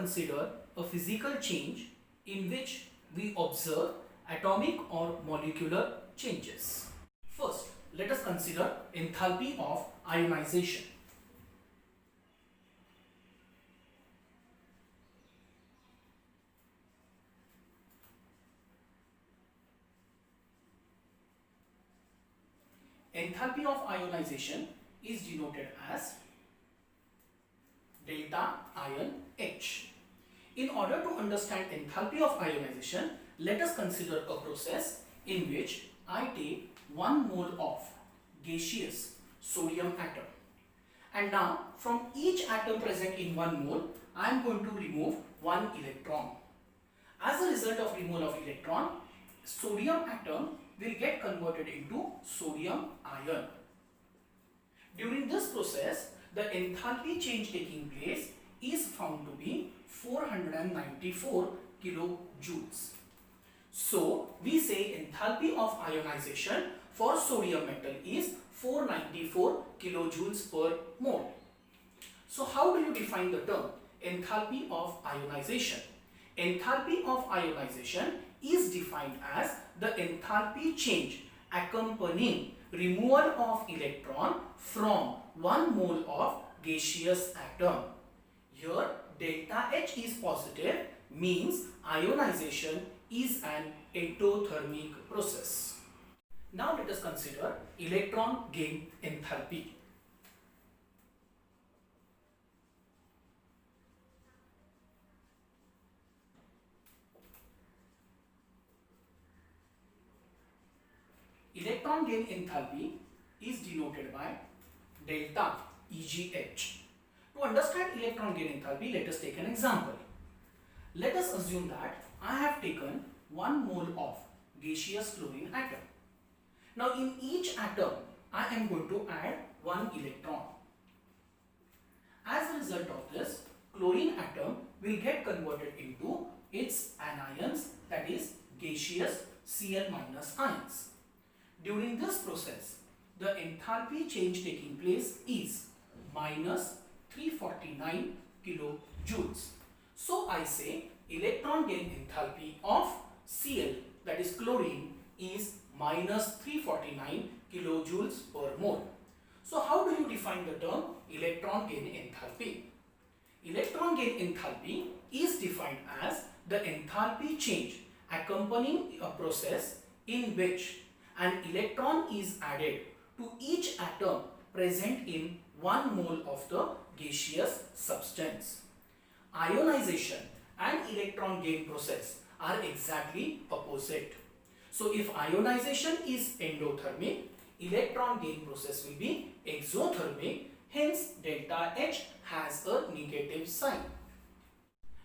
consider a physical change in which we observe atomic or molecular changes. First, let us consider enthalpy of ionization. Enthalpy of ionization is denoted as delta ion H. In order to understand enthalpy of ionization, let us consider a process in which I take 1 mole of gaseous sodium atom. And now from each atom present in 1 mole, I am going to remove 1 electron. As a result of removal of electron, sodium atom will get converted into sodium ion. During this process, the enthalpy change taking place is found to be 494 kilojoules. So, we say enthalpy of ionization for sodium metal is 494 kilojoules per mole. So, how do you define the term enthalpy of ionization? Enthalpy of ionization is defined as the enthalpy change accompanying removal of electron from 1 mole of gaseous atom. Here delta H is positive, means ionization is an endothermic process. Now let us consider electron gain enthalpy. Electron gain enthalpy is denoted by delta EgH. To understand electron gain enthalpy, let us take an example. Let us assume that I have taken 1 mole of gaseous chlorine atom. Now in each atom, I am going to add 1 electron. As a result of this, chlorine atom will get converted into its anions, that is gaseous Cl- ions. During this process, the enthalpy change taking place is minus 349 kilojoules. So I say electron gain enthalpy of Cl, that is chlorine, is minus 349 kilojoules per mole. So how do you define the term electron gain enthalpy? Electron gain enthalpy is defined as the enthalpy change accompanying a process in which an electron is added to each atom present in 1 mole of the gaseous substance. Ionization and electron gain process are exactly opposite. So if ionization is endothermic, electron gain process will be exothermic, hence delta H has a negative sign.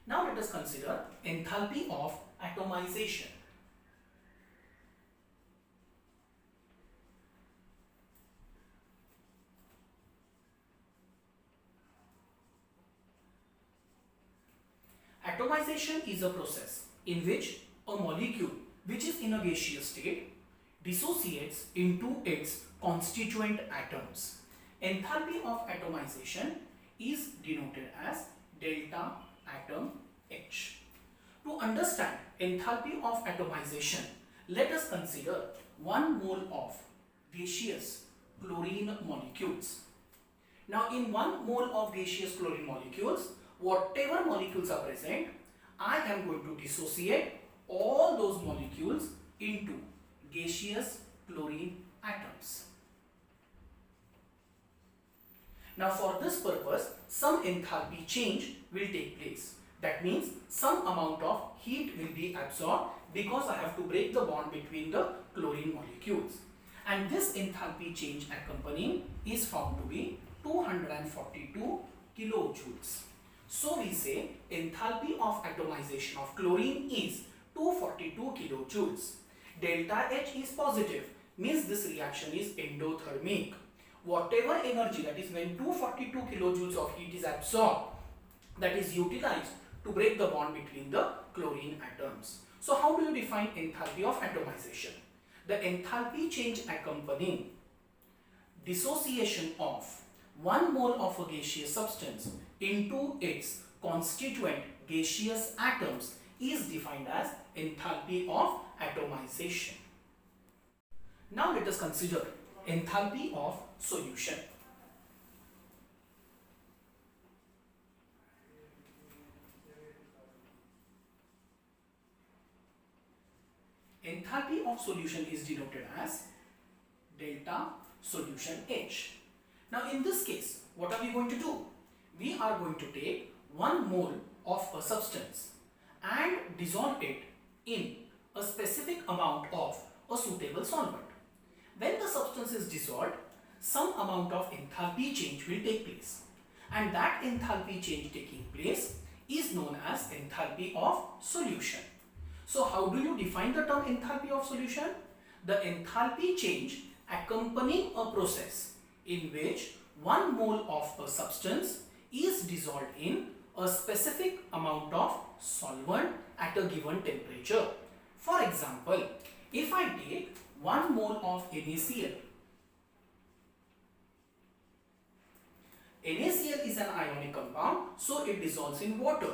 Now let us consider enthalpy of atomization. Atomization is a process in which a molecule which is in a gaseous state dissociates into its constituent atoms. Enthalpy of atomization is denoted as delta atom H. To understand enthalpy of atomization, let us consider 1 mole of gaseous chlorine molecules. Now in 1 mole of gaseous chlorine molecules, whatever molecules are present, I am going to dissociate all those molecules into gaseous chlorine atoms. Now for this purpose, some enthalpy change will take place. That means some amount of heat will be absorbed because I have to break the bond between the chlorine molecules. And this enthalpy change accompanying is found to be 242 kilojoules. So we say enthalpy of atomization of chlorine is 242 kilojoules. Delta H is positive, means this reaction is endothermic. Whatever energy, that is when 242 kilojoules of heat is absorbed, that is utilized to break the bond between the chlorine atoms. So how do you define enthalpy of atomization? The enthalpy change accompanying dissociation of 1 mole of a gaseous substance into its constituent gaseous atoms is defined as enthalpy of atomization. Now let us consider enthalpy of solution. Enthalpy of solution is denoted as delta solution H. Now in this case, what are we going to do? We are going to take 1 mole of a substance and dissolve it in a specific amount of a suitable solvent. When the substance is dissolved, some amount of enthalpy change will take place, and that enthalpy change taking place is known as enthalpy of solution. So how do you define the term enthalpy of solution? The enthalpy change accompanying a process in which 1 mole of a substance is dissolved in a specific amount of solvent at a given temperature. For example, if I take 1 mole of NaCl. NaCl is an ionic compound, so it dissolves in water.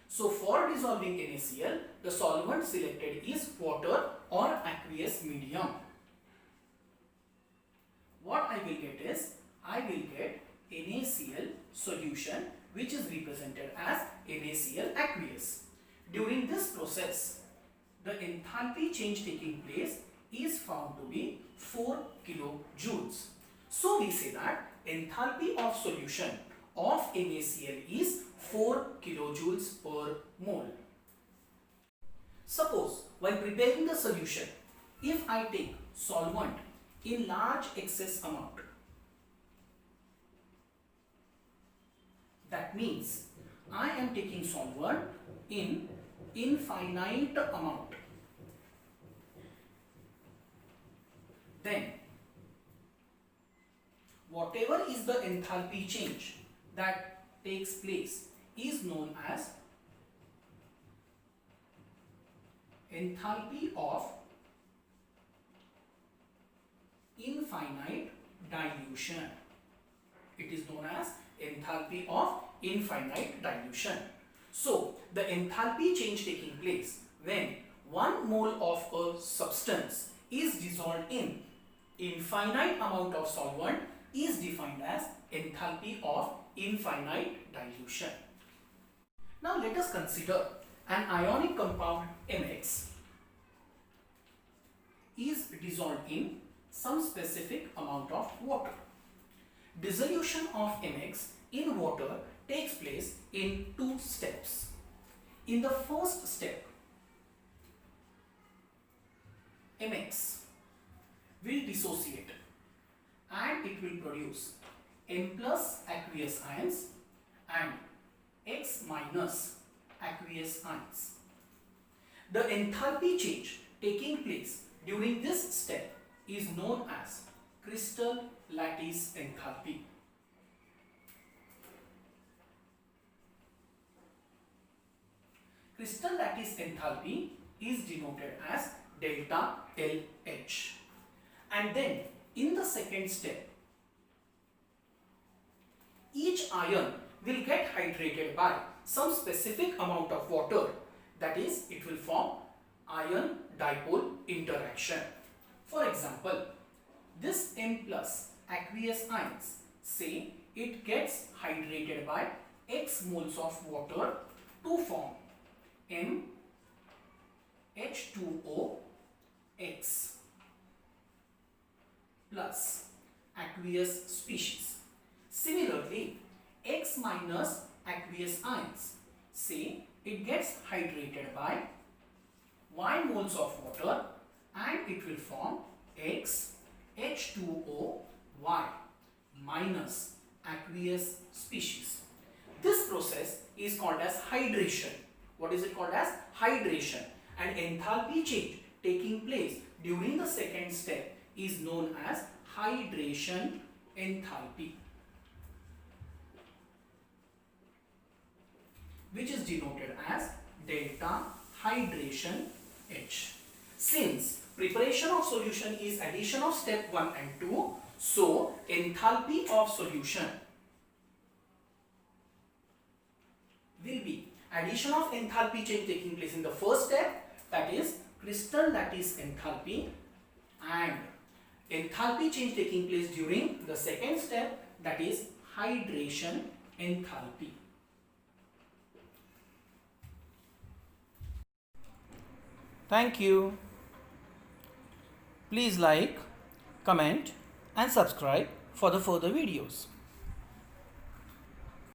So for dissolving NaCl, the solvent selected is water or aqueous medium. What I will get is, I will get NaCl solution, which is represented as NaCl aqueous. During this process, the enthalpy change taking place is found to be 4 kilojoules. So we say that enthalpy of solution of NaCl is 4 kilojoules per mole. Suppose while preparing the solution, if I take solvent in large excess amount, that means I am taking solvent in infinite amount, then whatever is the enthalpy change that takes place is known as enthalpy of infinite dilution. It is known as enthalpy of infinite dilution. So the enthalpy change taking place when 1 mole of a substance is dissolved in infinite amount of solvent is defined as enthalpy of infinite dilution. Now let us consider an ionic compound MX is dissolved in some specific amount of water. Dissolution of MX in water takes place in 2 steps. In the first step, MX will dissociate and it will produce M plus aqueous ions and X minus aqueous ions. The enthalpy change taking place during this step is known as crystal lattice enthalpy. Crystal lattice enthalpy is denoted as delta LH. And then in the second step, each ion will get hydrated by some specific amount of water, that is, it will form ion dipole interaction. For example, this M plus aqueous ions, say it gets hydrated by X moles of water to form M H2O X plus aqueous species. Similarly, X minus aqueous ions, say it gets hydrated by Y moles of water and it will form X H2O Y minus aqueous species. This process is called as hydration. What is it called as? Hydration. And enthalpy change taking place during the second step is known as hydration enthalpy, which is denoted as delta hydration H. Since preparation of solution is addition of step 1 and 2, so enthalpy of solution will be addition of enthalpy change taking place in the first step, that is crystal lattice enthalpy, and enthalpy change taking place during the second step, that is hydration enthalpy. Thank you. Please like, comment and subscribe for the further videos.